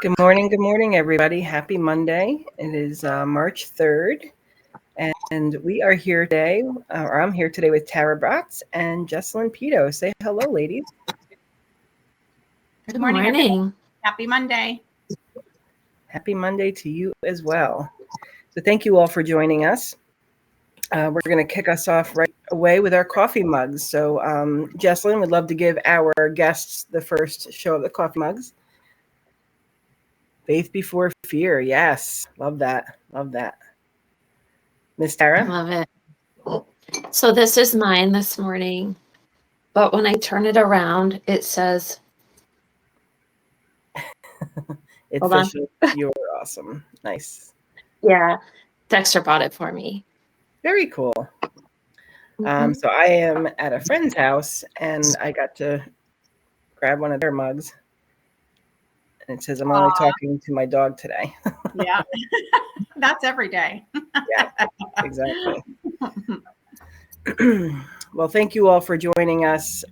Good morning, everybody. Happy Monday. It is March 3rd, and we are here today, or I'm here today with Tara Bratz and Jesslyn Peto. Say hello, ladies. Good Good morning, everyone. morning. Happy Monday. Happy Monday to you as well. So, thank you all for joining us. We're going to kick us off right away with our coffee mugs. So, Jesslyn would love to give our guests the first show of the coffee mugs. Faith before fear. Yes. Love that. Love that. Miss I Tara? love it. So this is mine this morning, but when I turn it around, it says, It's hold on. official. You're awesome. Nice. Yeah, Dexter bought it for me. Very cool. Mhm. So I am at a friend's house and I got to grab one of their mugs. And it says, I'm only talking to my dog today. Yeah, that's every day. Yeah, exactly. Well, thank you all for joining us.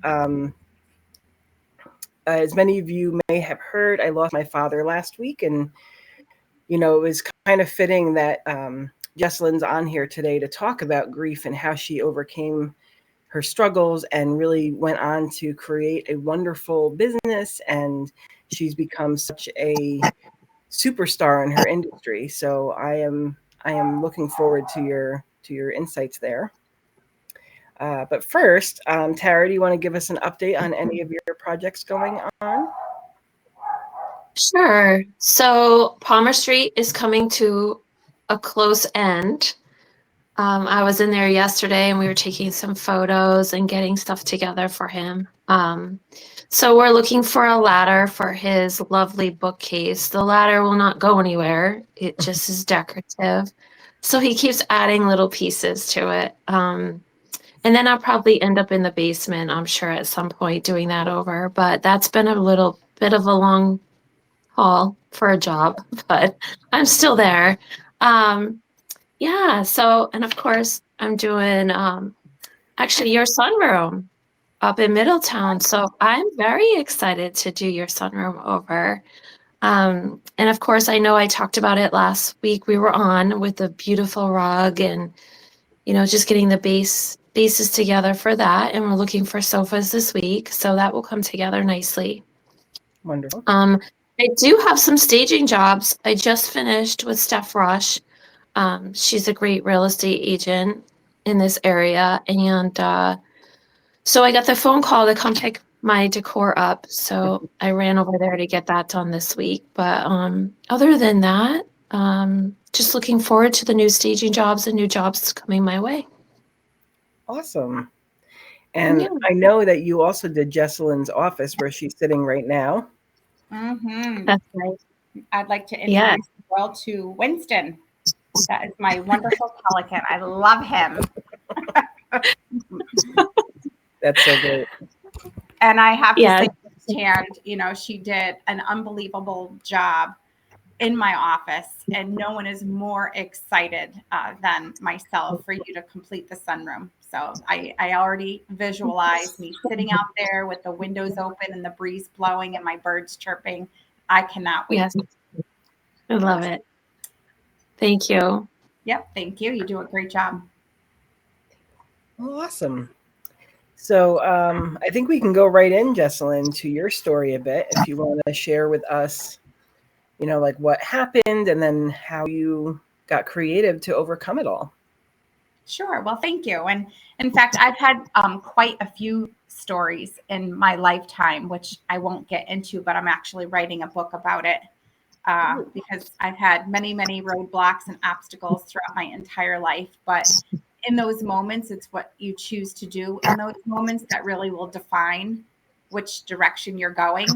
As many of you may have heard, I lost my father last week. And, it was kind of fitting that Jesslyn's on here today to talk about grief and how she overcame her struggles and really went on to create a wonderful business, and she's become such a superstar in her industry. So I am looking forward to your insights there. But first, Tara, do you want to give us an update on any of your projects going on? Sure. So Palmer Street is coming to a close end. I was in there yesterday and we were taking some photos and getting stuff together for him. So we're looking for a ladder for his lovely bookcase. The ladder will not go anywhere. It just is decorative. So he keeps adding little pieces to it. And then I'll probably end up in the basement, I'm sure, at some point doing that over. But that's been a little bit of a long haul for a job, but I'm still there. Yeah, so, and of course, I'm doing actually your sunroom up in Middletown. So I'm very excited to do your sunroom over. And of course, I know I talked about it last week. We were on with the beautiful rug and, just getting the bases together for that. And we're looking for sofas this week. So that will come together nicely. Wonderful. I do have some staging jobs. I just finished with Steph Rush. She's a great real estate agent in this area. And so I got the phone call to come pick my decor up. So I ran over there to get that done this week. But other than that, just looking forward to the new staging jobs and new jobs coming my way. Awesome. And Yeah. I know that you also did Jesselyn's office where she's sitting right now. Mm-hmm. That's right. I'd like to Yeah. introduce the world to Winston. That is my wonderful pelican. I love him. That's so great. And I have to Yeah. say firsthand, she did an unbelievable job in my office, and no one is more excited than myself for you to complete the sunroom. So I already visualize me sitting out there with the windows open and the breeze blowing and my birds chirping. I cannot wait. Yes. I love it. Thank you. Yep. Thank you. You do a great job. Awesome. So I think we can go right in, Jesselyn, to your story a bit. If you want to share with us, like what happened and then how you got creative to overcome it all. Sure. Well, thank you. And in fact, I've had quite a few stories in my lifetime, which I won't get into, but I'm actually writing a book about it because I've had many, many roadblocks and obstacles throughout my entire life. But in those moments, it's what you choose to do in those moments that really will define which direction you're going.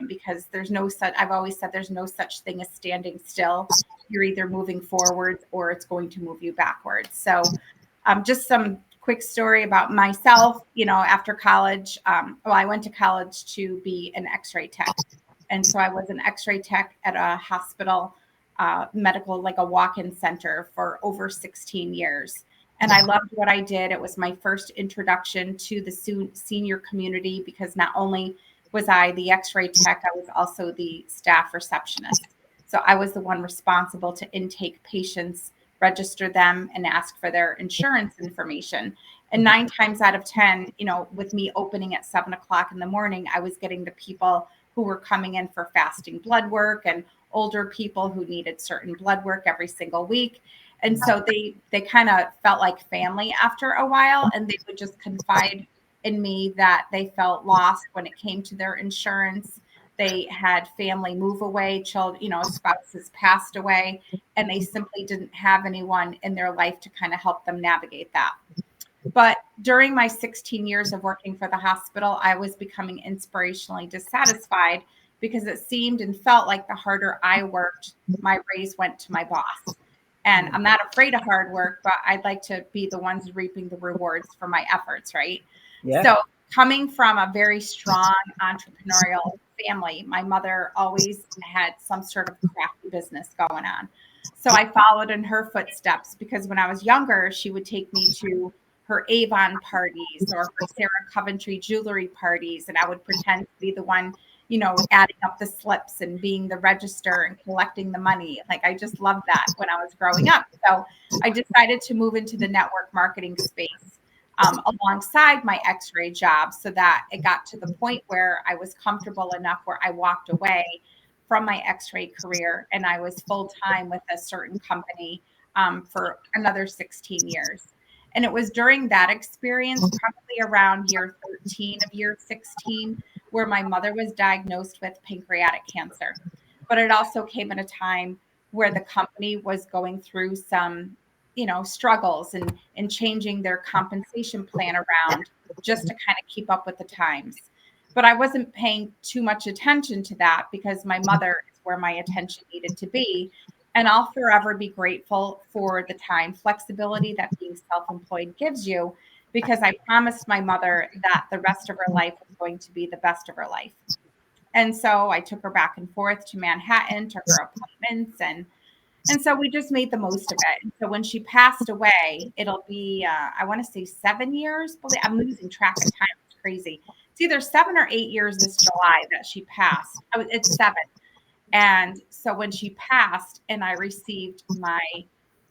Because I've always said there's no such thing as standing still. You're either moving forwards or it's going to move you backwards. So just some quick story about myself, after college. I went to college to be an x-ray tech. And so I was an x-ray tech at a hospital, medical, like a walk-in center for over 16 years. And I loved what I did. It was my first introduction to the senior community because not only was I the x-ray tech. I was also the staff receptionist. So I was the one responsible to intake patients, register them, and ask for their insurance information. And 9 times out of 10, with me opening at 7 o'clock in the morning, I was getting the people who were coming in for fasting blood work and older people who needed certain blood work every single week. And so they kind of felt like family after a while, and they would just confide in me that they felt lost when it came to their insurance. They had family move away, children, spouses passed away, and they simply didn't have anyone in their life to kind of help them navigate that. But during my 16 years of working for the hospital, I was becoming inspirationally dissatisfied because it seemed and felt like the harder I worked, my raise went to my boss. And I'm not afraid of hard work, but I'd like to be the ones reaping the rewards for my efforts, right? Yeah. So coming from a very strong entrepreneurial family, my mother always had some sort of crafty business going on. So I followed in her footsteps because when I was younger, she would take me to her Avon parties or her Sarah Coventry jewelry parties, and I would pretend to be the one, adding up the slips and being the register and collecting the money. Like, I just loved that when I was growing up. So I decided to move into the network marketing space alongside my x-ray job, so that it got to the point where I was comfortable enough where I walked away from my x-ray career and I was full-time with a certain company for another 16 years. And it was during that experience, probably around year 13 of year 16, where my mother was diagnosed with pancreatic cancer. But it also came at a time where the company was going through some, struggles and changing their compensation plan around just to kind of keep up with the times. But I wasn't paying too much attention to that because my mother is where my attention needed to be. And I'll forever be grateful for the time flexibility that being self-employed gives you, because I promised my mother that the rest of her life was going to be the best of her life. And so I took her back and forth to Manhattan, took her appointments, and so we just made the most of it. And so when she passed away, it'll be, I want to say 7 years. I'm losing track of time. It's crazy. It's either 7 or 8 years this July that she passed. It's 7. And so when she passed and I received my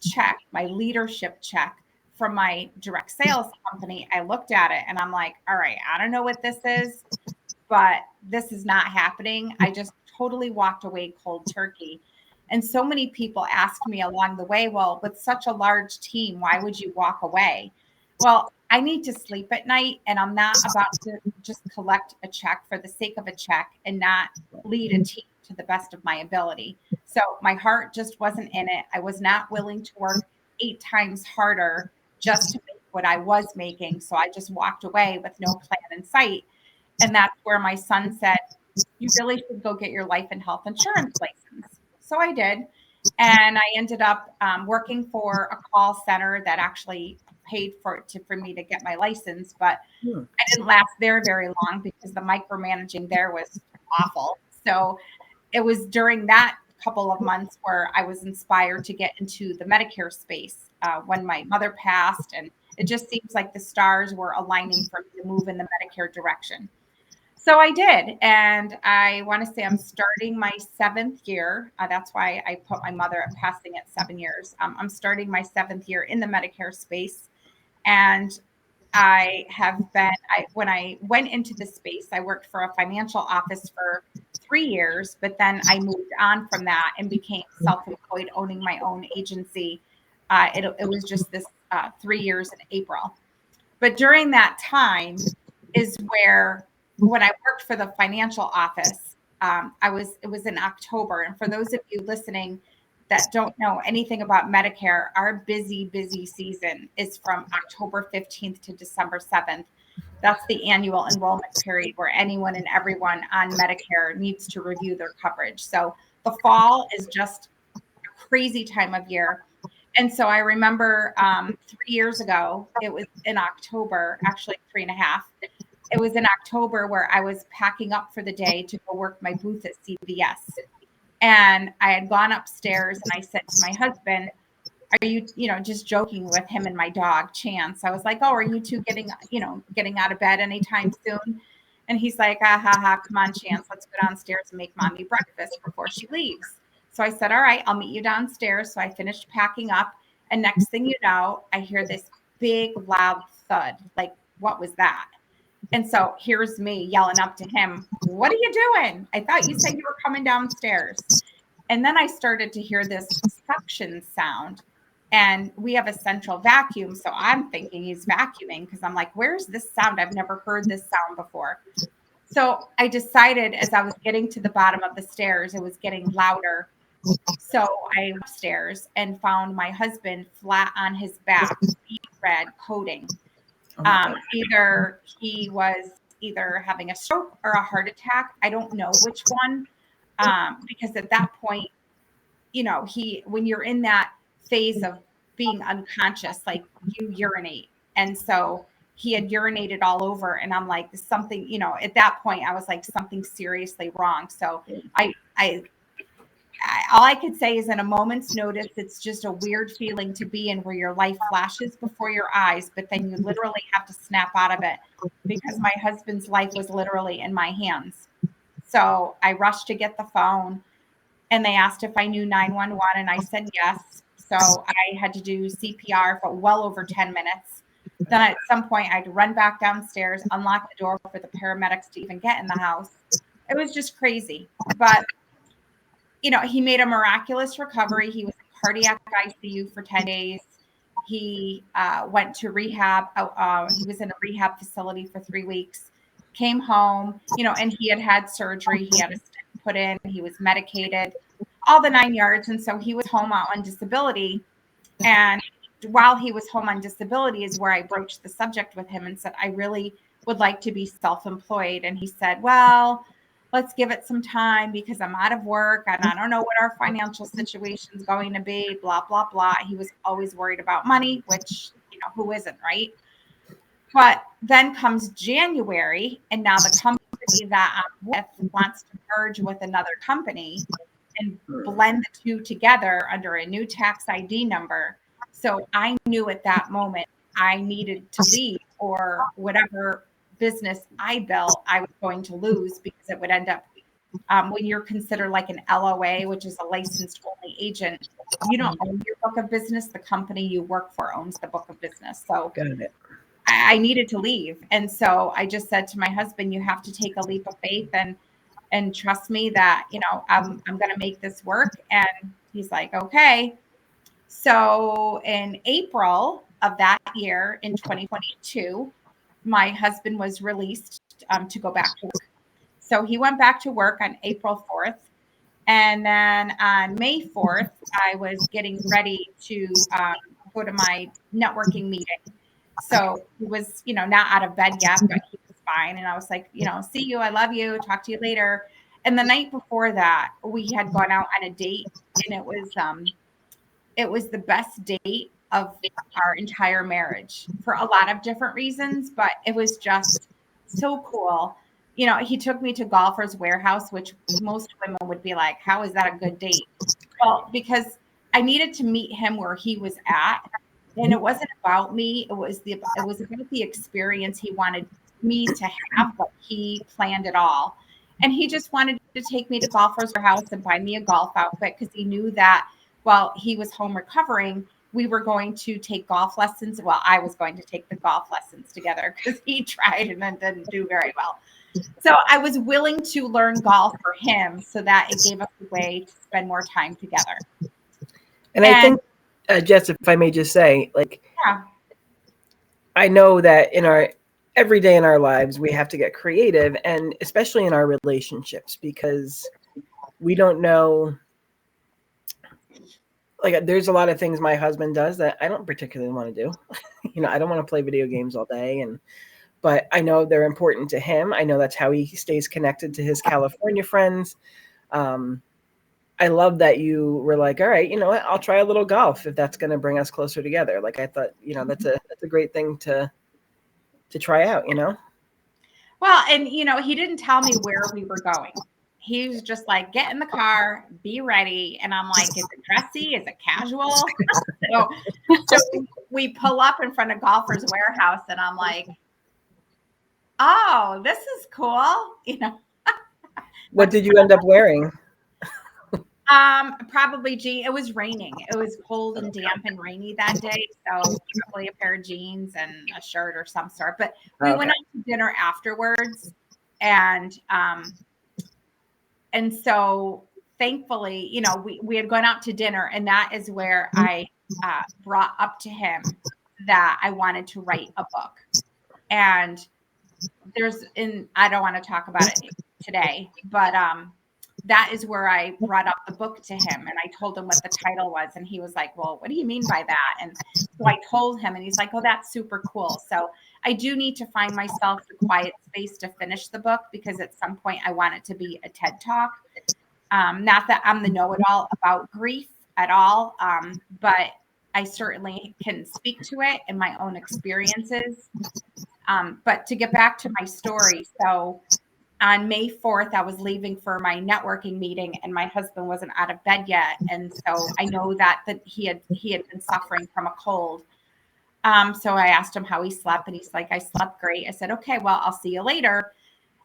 check, my leadership check from my direct sales company, I looked at it and I'm like, all right, I don't know what this is, but this is not happening. I just totally walked away cold turkey. And so many people asked me along the way, well, with such a large team, why would you walk away? Well, I need to sleep at night, and I'm not about to just collect a check for the sake of a check and not lead a team to the best of my ability. So my heart just wasn't in it. I was not willing to work 8 times harder just to make what I was making. So I just walked away with no plan in sight. And that's where my son said, you really should go get your life and health insurance license. So I did. And I ended up working for a call center that actually paid for me to get my license. But I didn't last there very long because the micromanaging there was awful. So it was during that couple of months where I was inspired to get into the Medicare space when my mother passed. And it just seems like the stars were aligning for me to move in the Medicare direction. So I did. And I want to say I'm starting my 7th year. That's why I put my mother at passing at 7 years. I'm starting my 7th year in the Medicare space. And when I went into the space, I worked for a financial office for 3 years, but then I moved on from that and became self-employed, owning my own agency. It was just this 3 years in April. But during that time is where, when I worked for the financial office, it was in October. And for those of you listening that don't know anything about Medicare, our busy season is from October 15th to December 7th. That's the annual enrollment period where anyone and everyone on Medicare needs to review their coverage. So the fall is just a crazy time of year. And so I remember 3 years ago, it was in October, actually 3.5. It was in October where I was packing up for the day to go work my booth at CVS. And I had gone upstairs and I said to my husband, are you, just joking with him and my dog, Chance. I was like, oh, are you two getting out of bed anytime soon? And he's like, ah, ha, ha, come on, Chance, let's go downstairs and make mommy breakfast before she leaves. So I said, all right, I'll meet you downstairs. So I finished packing up. And next thing you know, I hear this big, loud thud. Like, what was that? And so here's me yelling up to him, what are you doing? I thought you said you were coming downstairs. And then I started to hear this suction sound. And we have a central vacuum. So I'm thinking he's vacuuming because I'm like, where's this sound? I've never heard this sound before. So I decided as I was getting to the bottom of the stairs, it was getting louder. So I went upstairs and found my husband flat on his back, deep red, coding. Either he was having a stroke or a heart attack. I don't know which one. Because at that point, when you're in that phase of being unconscious, like you urinate. And so he had urinated all over. And I'm like, something, at that point I was like, something seriously wrong. So all I could say is in a moment's notice, it's just a weird feeling to be in where your life flashes before your eyes, but then you literally have to snap out of it because my husband's life was literally in my hands. So I rushed to get the phone and they asked if I knew 911 and I said yes. So I had to do CPR for well over 10 minutes. Then at some point I had to run back downstairs, unlock the door for the paramedics to even get in the house. It was just crazy. But he made a miraculous recovery. He was in cardiac ICU for 10 days. He went to rehab. He was in a rehab facility for 3 weeks, came home, and he had surgery. He had a stent put in. He was medicated, all the 9 yards. And so he was home on disability. And while he was home on disability is where I broached the subject with him and said, I really would like to be self-employed. And he said, well, let's give it some time because I'm out of work and I don't know what our financial situation is going to be, blah, blah, blah. He was always worried about money, which, who isn't, right? But then comes January and now the company that I'm with wants to merge with another company and blend the two together under a new tax ID number. So I knew at that moment I needed to leave or whatever business I built, I was going to lose because it would end up when you're considered like an LOA, which is a licensed only agent, you don't own your book of business. The company you work for owns the book of business. So I needed to leave. And so I just said to my husband, you have to take a leap of faith and trust me that, I'm going to make this work. And he's like, okay. So in April of that year in 2022, my husband was released to go back to work. So he went back to work on April 4th. And then on May 4th, I was getting ready to go to my networking meeting. So he was, not out of bed yet, but he was fine. And I was like, see you. I love you. Talk to you later. And the night before that, we had gone out on a date and it was the best date of our entire marriage for a lot of different reasons, but it was just so cool. He took me to Golfer's Warehouse, which most women would be like, how is that a good date? Well, because I needed to meet him where he was at. And it wasn't about me. It was about the experience he wanted me to have, but he planned it all. And he just wanted to take me to Golfer's Warehouse and buy me a golf outfit because he knew that while he was home recovering, we were going to take golf lessons. Well, I was going to take the golf lessons together because he tried and then didn't do very well. So I was willing to learn golf for him so that it gave us a way to spend more time together. And I think, Jess, if I may just say, I know that in our every day in our lives, we have to get creative, and especially in our relationships, because we don't know. Like, there's a lot of things my husband does that I don't particularly want to do. I don't want to play video games all day, but I know they're important to him. I know that's how he stays connected to his California friends. I love that you were like, all right, you know what? I'll try a little golf if that's going to bring us closer together. Like, I thought, that's a great thing to try out, Well, and he didn't tell me where we were going. He was just like, get in the car, be ready. And I'm like, is it dressy? Is it casual? so we pull up in front of Golfer's Warehouse and I'm like, oh, this is cool. What did you end up wearing? Probably jeans. It was raining. It was cold and damp and rainy that day. So probably a pair of jeans and a shirt or some sort. But we went out to dinner afterwards. And so thankfully, we had gone out to dinner, and that is where I brought up to him that I wanted to write a book. And I don't want to talk about it today, but that is where I brought up the book to him, and I told him what the title was, and he was like, well, what do you mean by that? And so I told him, and he's like, oh, that's super cool. So I do need to find myself the quiet space to finish the book, because at some point I want it to be a TED Talk. Not that I'm the know-it-all about grief at all, but I certainly can speak to it in my own experiences. But to get back to my story, so on May 4th, I was leaving for my networking meeting, and my husband wasn't out of bed yet. And so I know that he had been suffering from a cold. So I asked him how he slept, and he's like, I slept great. I said, okay, well, I'll see you later.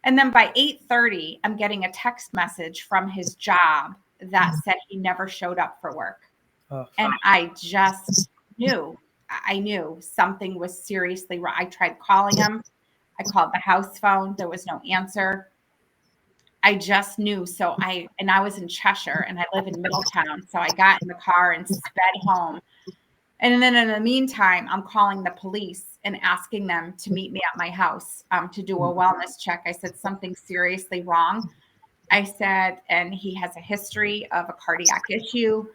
And then by 8:30, I'm getting a text message from his job that said he never showed up for work. Oh. And I just knew. I knew something was seriously wrong. I tried calling him. I called the house phone. There was no answer. I just knew. So I was in Cheshire, and I live in Middletown. So I got in the car and sped home. And then in the meantime, I'm calling the police and asking them to meet me at my house to do a wellness check. I said, something's seriously wrong. I said, and he has a history of a cardiac issue.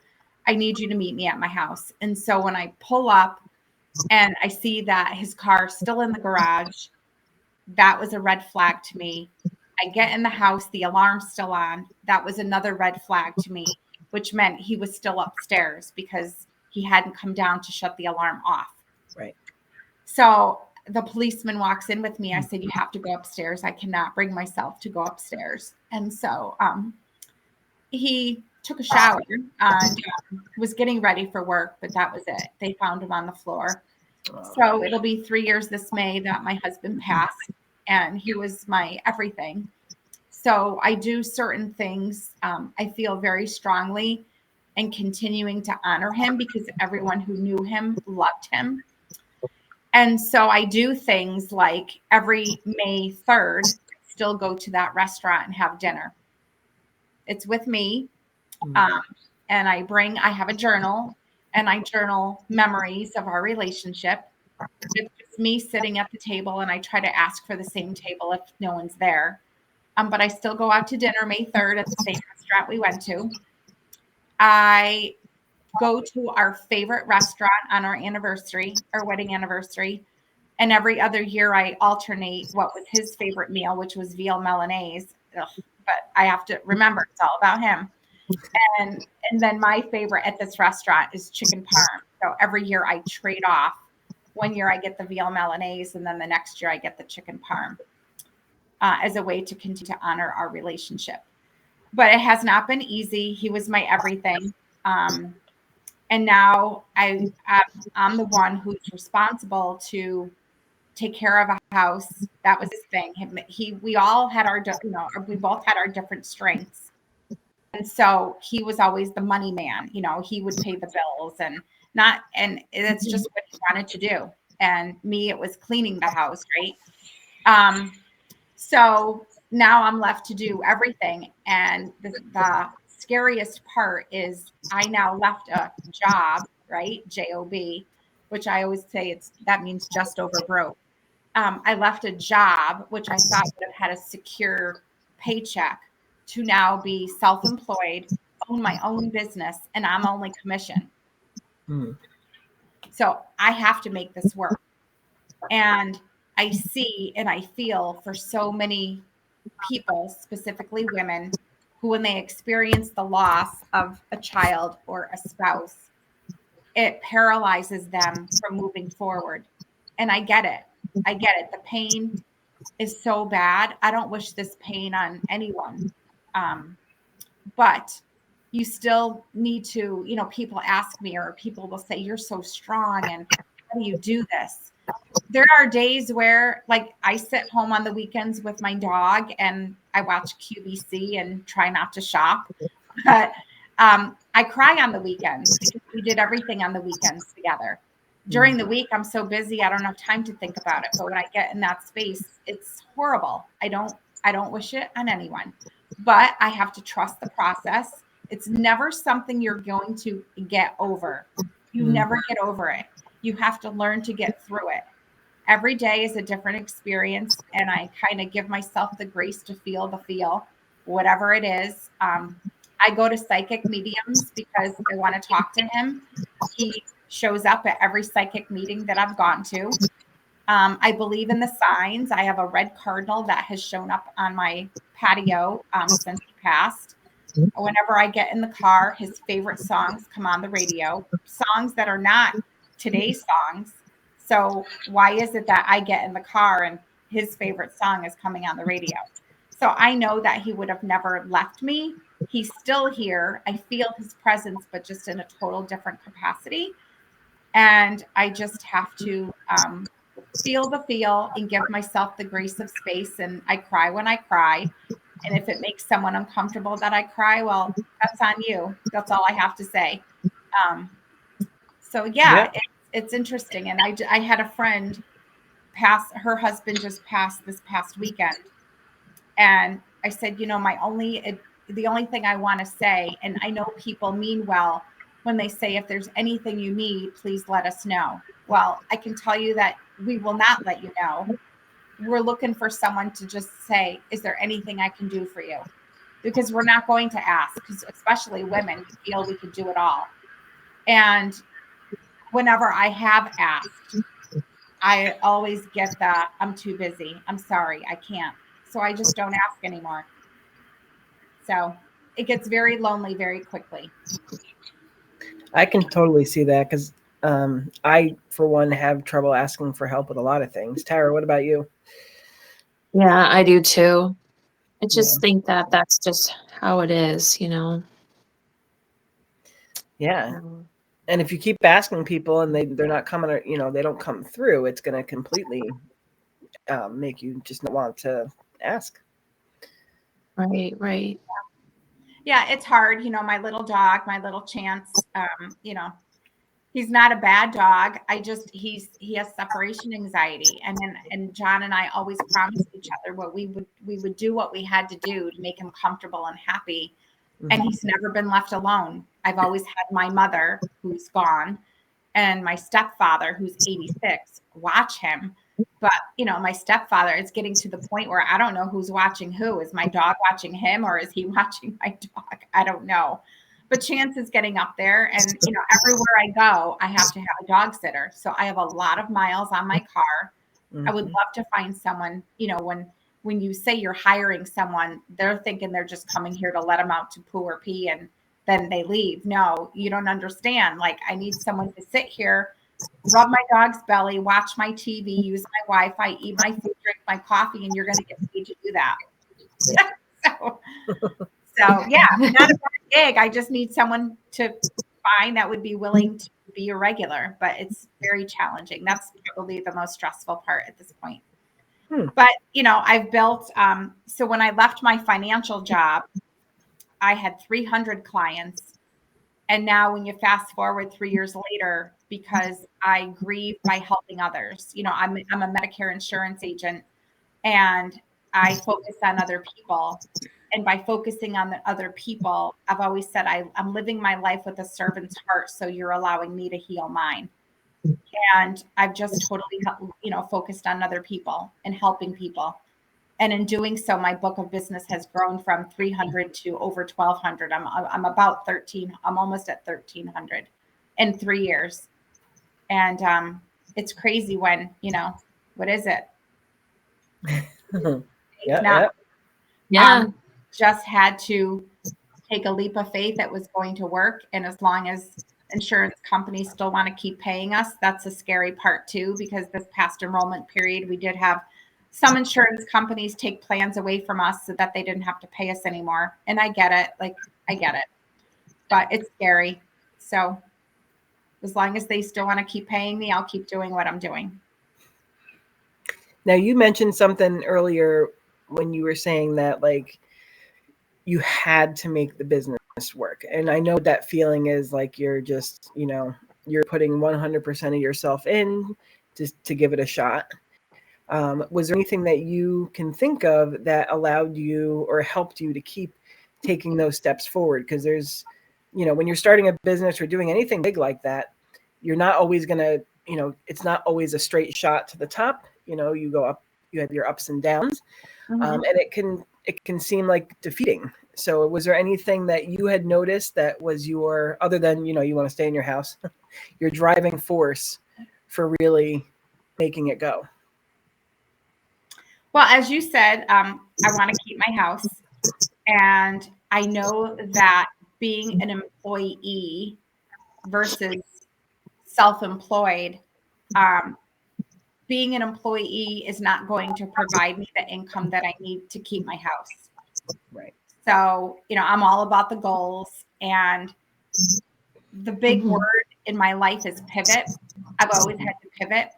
I need you to meet me at my house. And so when I pull up and I see that his car is still in the garage, that was a red flag to me. I get in the house, the alarm's still on. That was another red flag to me, which meant he was still upstairs because he hadn't come down to shut the alarm off. Right. So the policeman walks in with me. I said, you have to go upstairs. I cannot bring myself to go upstairs. And so he took a shower and was getting ready for work, but that was it. They found him on the floor. So it'll be 3 years this May that my husband passed, and he was my everything. So I do certain things. I feel very strongly and continuing to honor him because everyone who knew him loved him. And so I do things like every May 3rd, still go to that restaurant and have dinner. It's with me. And I have a journal, and I journal memories of our relationship. It's just me sitting at the table, and I try to ask for the same table if no one's there. But I still go out to dinner May 3rd at the same restaurant we went to. I go to our favorite restaurant on our wedding anniversary. And every other year I alternate what was his favorite meal, which was veal Milanese. Ugh, but I have to remember it's all about him. And then my favorite at this restaurant is chicken parm. So every year I trade off. One year I get the veal Milanese, and then the next year I get the chicken parm as a way to continue to honor our relationship. But it has not been easy. He was my everything. And now I'm the one who's responsible to take care of a house. That was his thing. We all had we both had our different strengths. And so he was always the money man. He would pay the bills and it's just what he wanted to do. And me, it was cleaning the house, right? So now I'm left to do everything. And the scariest part is I now left a job, right? J-O-B, which I always say that means just over broke. I left a job, which I thought would have had a secure paycheck, to now be self-employed, own my own business, and I'm only commission. So I have to make this work. And I see and I feel for so many people, specifically women, who when they experience the loss of a child or a spouse, it paralyzes them from moving forward. And I get it. The pain is so bad. I don't wish this pain on anyone. But you still need to, people ask me, or people will say, you're so strong and how do you do this? there are days where like I sit home on the weekends with my dog and I watch QVC and try not to shop. But I cry on the weekends because we did everything on the weekends together. During the week, I'm so busy, I don't have time to think about it. But when I get in that space, it's horrible. I don't wish it on anyone, but I have to trust the process. It's never something you're going to get over. You never get over it. You have to learn to get through it. Every day is a different experience, and I kind of give myself the grace to feel the feel, whatever it is. I go to psychic mediums because I want to talk to him. He shows up at every psychic meeting that I've gone to. I believe in the signs. I have a red cardinal that has shown up on my patio since he passed. Whenever I get in the car, his favorite songs come on the radio, songs that are not today's songs. So why is it that I get in the car and his favorite song is coming on the radio? So I know that he would have never left me. He's still here. I feel his presence, but just in a total different capacity. And I just have to feel the feel and give myself the grace of space. And I cry when I cry. And if it makes someone uncomfortable that I cry, well, that's on you. That's all I have to say. So yeah, it's interesting. And I had a friend pass, her husband just passed this past weekend. And I said, the only thing I want to say, and I know people mean well when they say, if there's anything you need, please let us know. Well, I can tell you that we will not let you know. We're looking for someone to just say, is there anything I can do for you? Because we're not going to ask, because especially women, we feel we could do it all. And whenever I have asked, I always get that I'm too busy. I'm sorry, I can't. So I just don't ask anymore. So it gets very lonely very quickly. I can totally see that because I, for one, have trouble asking for help with a lot of things. Tara, what about you? Yeah, I do too. I just think that that's just how it is, Yeah. And if you keep asking people and they're not coming, or they don't come through, it's going to completely make you just not want to ask. Right. Yeah, it's hard. My little dog, my little Chance, he's not a bad dog. He has separation anxiety. And John and I always promised each other what we would do what we had to do to make him comfortable and happy. And he's never been left alone. I've always had my mother, who's gone, and my stepfather, who's 86, watch him. But, my stepfather, it's getting to the point where I don't know who's watching who. Is my dog watching him or is he watching my dog? I don't know. But Chance is getting up there. And, everywhere I go, I have to have a dog sitter. So I have a lot of miles on my car. I would love to find someone, when you say you're hiring someone, they're thinking they're just coming here to let them out to poo or pee and then they leave. No, you don't understand. Like, I need someone to sit here, rub my dog's belly, watch my TV, use my Wi-Fi, eat my food, drink my coffee, and you're going to get paid to do that. so yeah, not a bad gig. I just need someone to find that would be willing to be a regular, but it's very challenging. That's probably the most stressful part at this point. But, I've built, so when I left my financial job, I had 300 clients. And now when you fast forward 3 years later, because I grieve by helping others, I'm a Medicare insurance agent and I focus on other people. And by focusing on the other people, I've always said I'm living my life with a servant's heart. So you're allowing me to heal mine. And I've just totally, focused on other people and helping people. And in doing so, my book of business has grown from 300 to over 1,200. I'm about 13. I'm almost at 1,300 in 3 years. And it's crazy when, what is it? Just had to take a leap of faith that was going to work. And as long as insurance companies still want to keep paying us, that's a scary part too, because this past enrollment period, we did have some insurance companies take plans away from us so that they didn't have to pay us anymore. And I get it. But it's scary. So as long as they still want to keep paying me, I'll keep doing what I'm doing. Now, you mentioned something earlier when you were saying that, like, you had to make the business work. And I know that feeling is like you're just, you're putting 100% of yourself in just to give it a shot. Was there anything that you can think of that allowed you or helped you to keep taking those steps forward? Because there's, when you're starting a business or doing anything big like that, you're not always going to, it's not always a straight shot to the top. You go up, you have your ups and downs, and it can seem like defeating. So was there anything that you had noticed that was other than, you want to stay in your house, your driving force for really making it go? Well, as you said, I want to keep my house. And I know that being an employee versus self-employed, being an employee is not going to provide me the income that I need to keep my house. Right. So, I'm all about the goals, and the big word in my life is pivot. I've always had to pivot,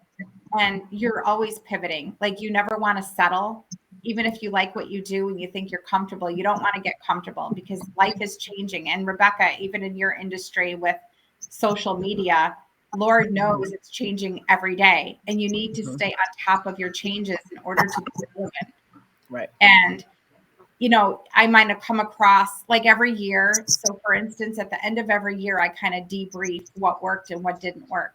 and you're always pivoting. Like, you never want to settle. Even if you like what you do and you think you're comfortable, you don't want to get comfortable because life is changing. And Rebecca, even in your industry with social media, Lord knows it's changing every day. And you need to stay on top of your changes in order to be relevant. Right. And, I might have come across like every year. So for instance, at the end of every year, I kind of debrief what worked and what didn't work.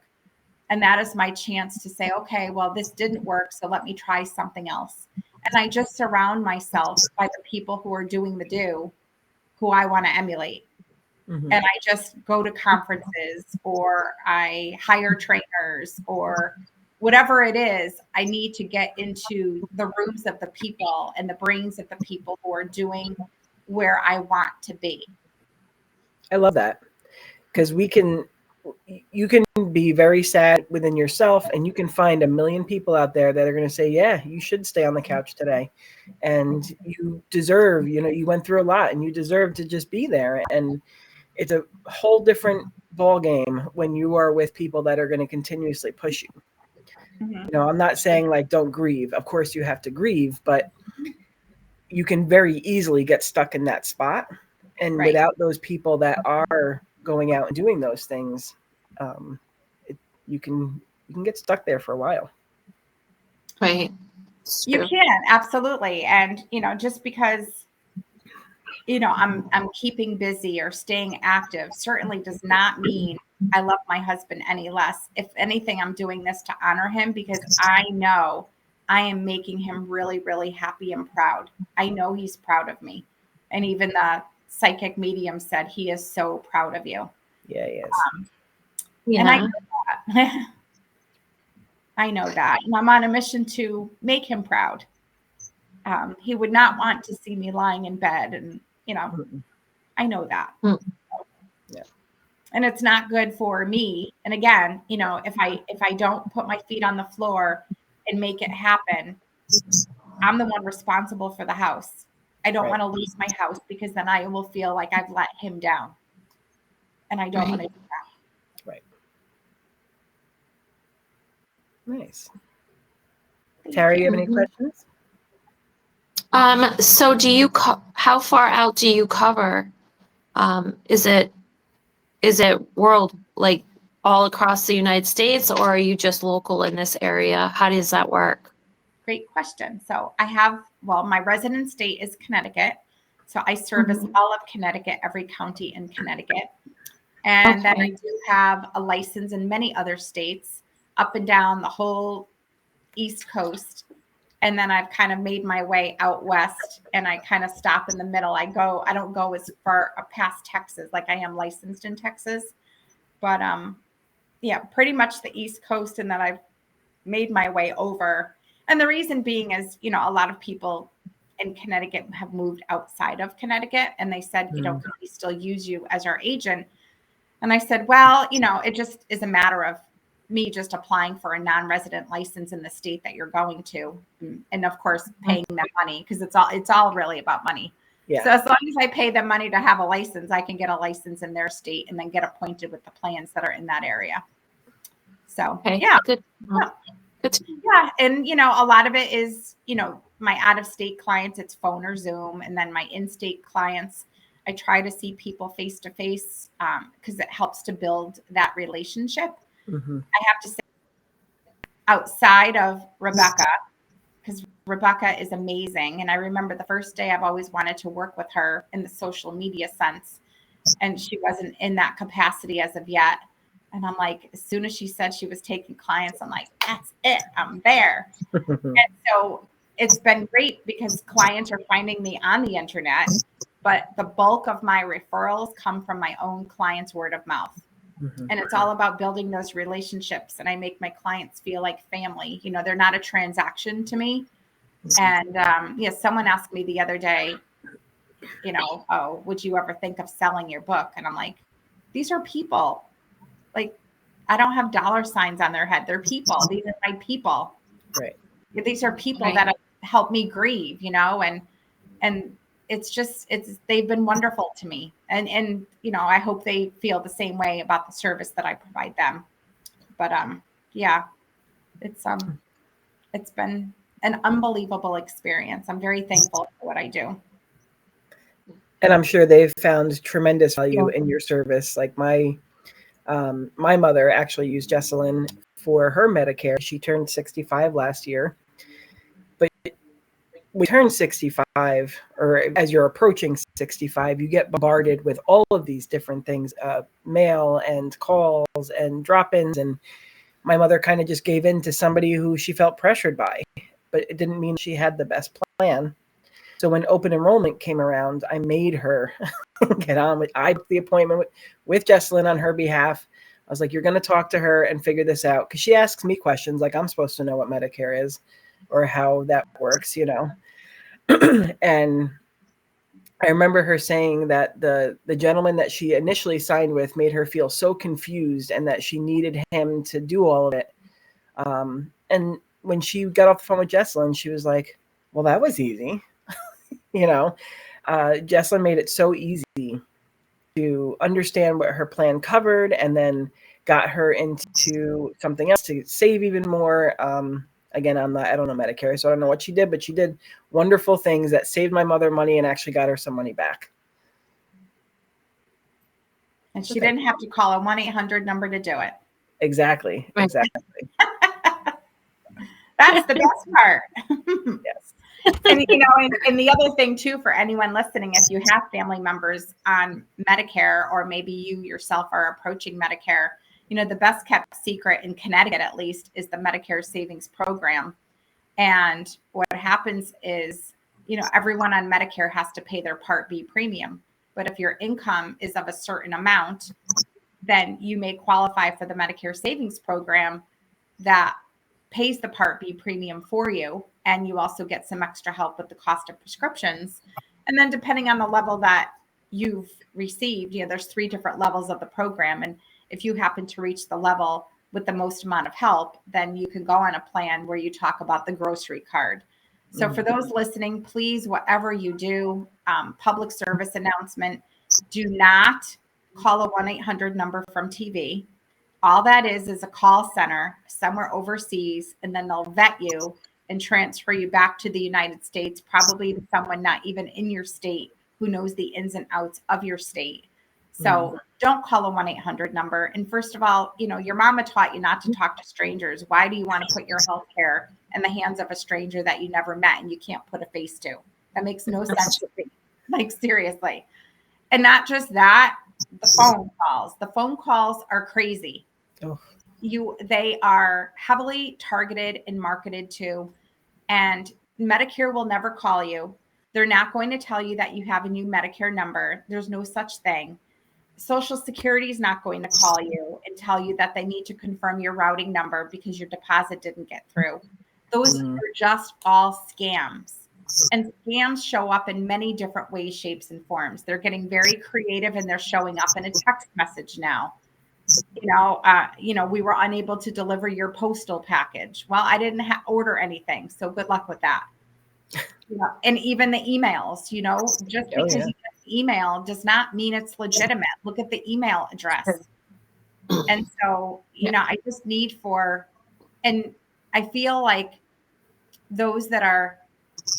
And that is my chance to say, okay, well, this didn't work, so let me try something else. And I just surround myself by the people who are doing the do, who I want to emulate. And I just go to conferences, or I hire trainers, or whatever it is. I need to get into the rooms of the people and the brains of the people who are doing where I want to be. I love that, because you can be very sad within yourself, and you can find a million people out there that are going to say, yeah, you should stay on the couch today. And you deserve, you went through a lot and you deserve to just be there. And it's a whole different ball game when you are with people that are going to continuously push you. I'm not saying like, don't grieve. Of course you have to grieve, but you can very easily get stuck in that spot. And without those people that are going out and doing those things, you can get stuck there for a while. Right. You can, absolutely. And, just because, I'm keeping busy or staying active certainly does not mean I love my husband any less. If anything, I'm doing this to honor him because I know I am making him really, really happy and proud. I know he's proud of me. And even the psychic medium said he is so proud of you. Yeah, he is. And I know that. I know that. And I'm on a mission to make him proud. He would not want to see me lying in bed, and I know that. Yeah. And it's not good for me. And again, if I don't put my feet on the floor and make it happen, I'm the one responsible for the house. I don't want to lose my house because then I will feel like I've let him down. And I don't want to do that. Right. Nice. Tara, you have any questions? So do you, how far out do you cover? Is it world, like all across the United States, or are you just local in this area? How does that work? Great question. So my resident state is Connecticut. So I service all of Connecticut, every county in Connecticut. And then I do have a license in many other states up and down the whole East Coast. And then I've kind of made my way out west, and I kind of stop in the middle. I don't go as far past Texas, like I am licensed in Texas, but pretty much the East Coast. And then I've made my way over. And the reason being is, a lot of people in Connecticut have moved outside of Connecticut, and they said, can we still use you as our agent? And I said, well, it just is a matter of me just applying for a non-resident license in the state that you're going to. And of course, paying them money, because it's all really about money. Yeah. So as long as I pay them money to have a license, I can get a license in their state and then get appointed with the plans that are in that area. So, yeah. Good. Yeah. And, a lot of it is, my out-of-state clients, it's phone or Zoom. And then my in-state clients, I try to see people face-to-face because it helps to build that relationship. Mm-hmm. I have to say, outside of Rebecca, because Rebecca is amazing. And I remember the first day I've always wanted to work with her in the social media sense. And she wasn't in that capacity as of yet. And I'm like, as soon as she said she was taking clients, I'm like, that's it. I'm there. And so it's been great because clients are finding me on the internet, but the bulk of my referrals come from my own clients' word of mouth. Mm-hmm. And it's all about building those relationships. And I make my clients feel like family. They're not a transaction to me. And someone asked me the other day, oh, would you ever think of selling your book? And I'm like, these are people. Like, I don't have dollar signs on their head. They're people. These are my people. Right. These are people that have helped me grieve, and they've been wonderful to me. And I hope they feel the same way about the service that I provide them. But yeah, it's been an unbelievable experience. I'm very thankful for what I do. And I'm sure they've found tremendous value in your service. Like my mother actually used Jesslyn for her Medicare. She turned 65 last year. But we turn 65, or as you're approaching 65, you get bombarded with all of these different things, mail and calls and drop-ins. And my mother kind of just gave in to somebody who she felt pressured by, but it didn't mean she had the best plan. So when open enrollment came around, I made her get on with, I booked the appointment with Jesslyn on her behalf. I was like, you're going to talk to her and figure this out. Because she asks me questions like I'm supposed to know what Medicare is or how that works, And I remember her saying that the gentleman that she initially signed with made her feel so confused and that she needed him to do all of it. And when she got off the phone with Jesslyn, she was like, well, that was easy. Jesslyn made it so easy to understand what her plan covered and then got her into something else to save even more. Again, I don't know Medicare, so I don't know what she did, but she did wonderful things that saved my mother money and actually got her some money back. And she didn't have to call a 1-800 number to do it. Exactly. That's the best part. Yes. And, and the other thing too, for anyone listening, if you have family members on Medicare, or maybe you yourself are approaching Medicare, the best kept secret in Connecticut, at least, is the Medicare Savings Program. And what happens is, everyone on Medicare has to pay their Part B premium. But if your income is of a certain amount, then you may qualify for the Medicare Savings Program that pays the Part B premium for you. And you also get some extra help with the cost of prescriptions. And then depending on the level that you've received, there's 3 different levels of the program. And if you happen to reach the level with the most amount of help, then you can go on a plan where you talk about the grocery card. So for those listening, please, whatever you do, public service announcement, do not call a 1-800 number from TV. All that is a call center somewhere overseas, and then they'll vet you and transfer you back to the United States, probably to someone not even in your state who knows the ins and outs of your state. So don't call a 1-800 number. And first of all, your mama taught you not to talk to strangers. Why do you want to put your health care in the hands of a stranger that you never met and you can't put a face to? That makes no sense to me. Like, seriously. And not just that, the phone calls. The phone calls are crazy. Oh. They are heavily targeted and marketed to, and Medicare will never call you. They're not going to tell you that you have a new Medicare number. There's no such thing. Social Security is not going to call you and tell you that they need to confirm your routing number because your deposit didn't get through. Those are just all scams. And scams show up in many different ways, shapes, and forms. They're getting very creative, and they're showing up in a text message now. We were unable to deliver your postal package. Well, I didn't order anything, so good luck with that. And even the emails, just because you get the email does not mean it's legitimate. Look at the email address. And so, I just need and I feel like those that are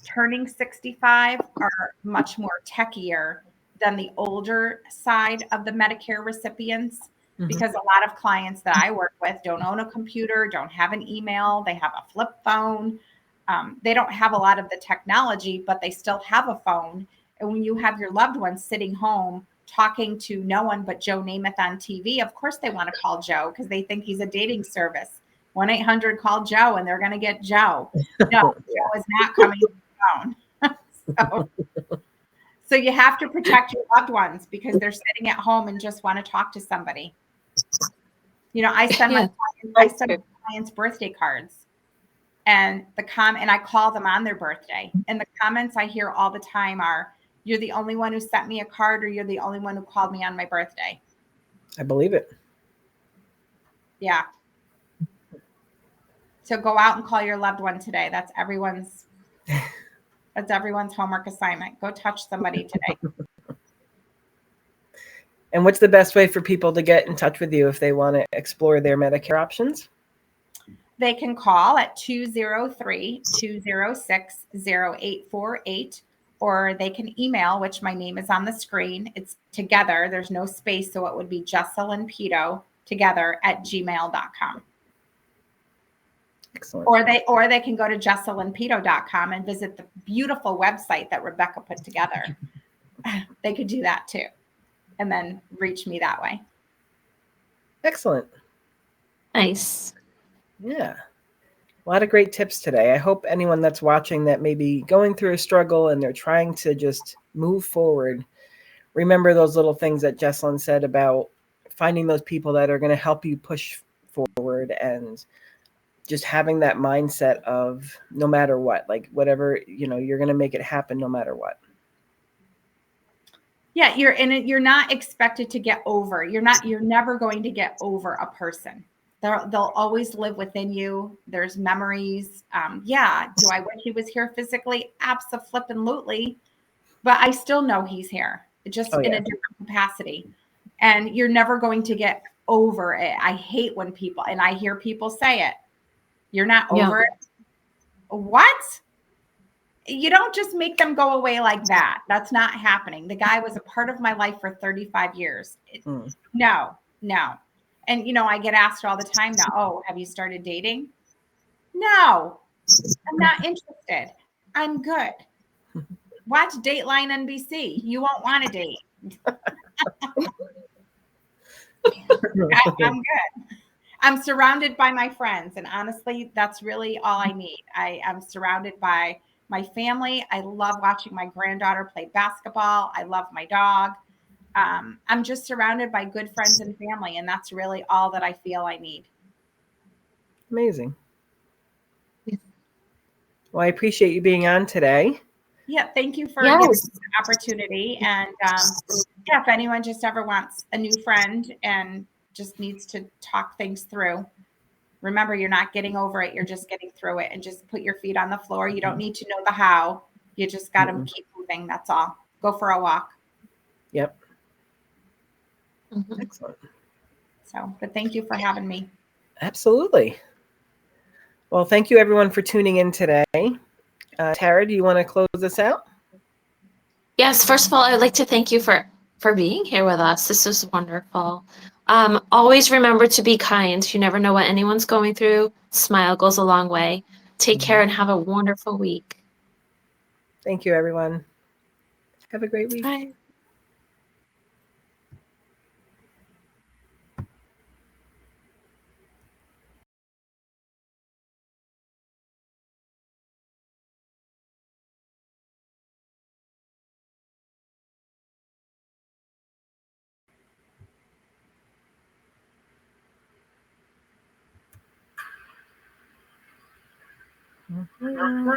turning 65 are much more techier than the older side of the Medicare recipients, because a lot of clients that I work with don't own a computer, don't have an email, they have a flip phone. They don't have a lot of the technology, but they still have a phone. And when you have your loved ones sitting home talking to no one but Joe Namath on TV, of course they want to call Joe because they think he's a dating service. 1-800 call Joe and they're going to get Joe. No, Joe is not coming to the phone. So you have to protect your loved ones because they're sitting at home and just want to talk to somebody. I send my clients birthday cards, and and I call them on their birthday. And the comments I hear all the time are, "You're the only one who sent me a card," or "You're the only one who called me on my birthday." I believe it. Yeah. So go out and call your loved one today. That's everyone's homework assignment. Go touch somebody today. And what's the best way for people to get in touch with you if they want to explore their Medicare options? They can call at 203-206-0848, or they can email, which my name is on the screen. It's together. There's no space, so it would be Jesslyn Peto together @gmail.com. Excellent. Or they can go to jesslynpeto.com and visit the beautiful website that Rebecca put together. They could do that too, and then reach me that way. Excellent. Nice. Yeah. A lot of great tips today. I hope anyone that's watching that may be going through a struggle and they're trying to just move forward, remember those little things that Jesslyn said about finding those people that are going to help you push forward, and just having that mindset of no matter what, like whatever, you're going to make it happen no matter what. Yeah, you're not expected to get over. You're never going to get over a person. They'll always live within you. There's memories. Do I wish he was here physically? Absolutely. But I still know he's here, just in a different capacity. And you're never going to get over it. I hate when people, and I hear people say it, "You're not over it." What? You don't just make them go away like that. That's not happening. The guy was a part of my life for 35 years. No. And, I get asked all the time now, "Oh, have you started dating?" No, I'm not interested. I'm good. Watch Dateline NBC. You won't want to date. I'm good. I'm surrounded by my friends. And honestly, that's really all I need. I'm surrounded by my family. I love watching my granddaughter play basketball. I love my dog. I'm just surrounded by good friends and family. And that's really all that I feel I need. Amazing. Well, I appreciate you being on today. Yeah, thank you for giving me the opportunity. And if anyone just ever wants a new friend and just needs to talk things through, remember, you're not getting over it. You're just getting through it, and just put your feet on the floor. You don't need to know the how. You just got to keep moving. That's all. Go for a walk. Yep. Excellent. But thank you for having me. Absolutely. Well, thank you everyone for tuning in today. Tara, do you want to close this out? Yes. First of all, I would like to thank you for being here with us. This was wonderful. Always remember to be kind. You never know what anyone's going through. Smile goes a long way. Take care and have a wonderful week. Thank you, everyone. Have a great week. Bye. Mm-hmm.